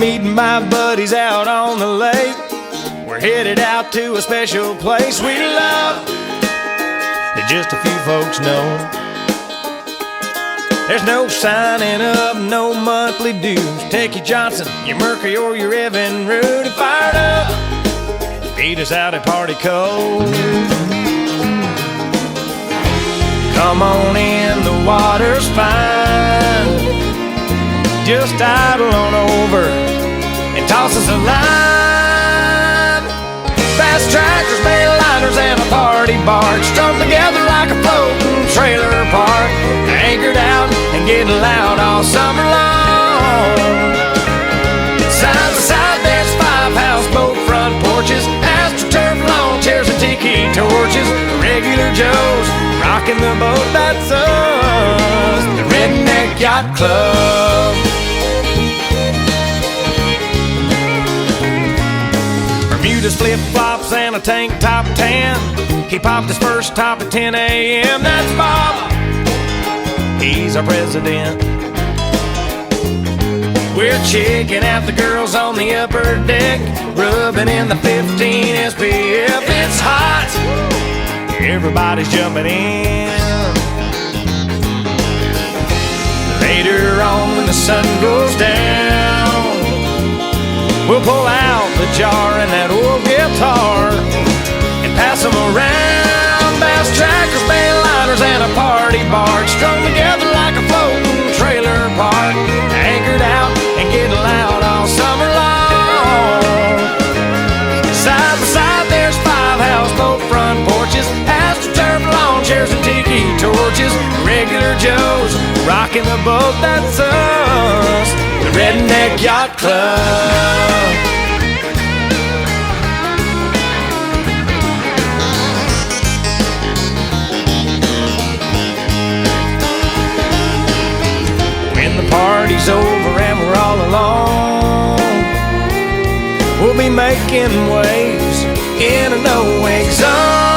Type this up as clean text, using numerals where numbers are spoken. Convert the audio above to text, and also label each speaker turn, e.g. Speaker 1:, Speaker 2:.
Speaker 1: meeting my buddies out on the lake. We're headed out to a special place we love that just a few folks know. There's no signing up, no monthly dues. Take your Johnson, your Mercury, or your Evan Root and fired up. Beat us out at Party Cove. Come on in, the water's fine. Just idle on over and toss us a line. Fast tractors, mail liners, and a party barge strung together like a floating trailer park. Anchored out and getting loud all summer long. Side by side there's 5 houseboat front porches, astroturf lawn chairs and tiki torches. Regular Joes rocking the boat, that's us, the Redneck Yacht Club. Bermuda's flip-flops and a tank top tan. He popped his first top at 10 a.m. That's Bob, he's our president. We're checking out the girls on the upper deck, rubbing in the 15 SPF. It's hot, everybody's jumping in. Later on when the sun goes down, we'll pull out the jar and that old guitar and pass them around. Bass trackers, mail liners, and a party barge strung together like a floating trailer park. Anchored out and getting loud all summer long. Side by side there's 5 houseboat front porches, astroturf lawn chairs and tiki torches. Regular Joes rocking the boat, that's us, the Redneck Yacht Club. When the party's over and we're all alone, we'll be making waves in a no-wake zone.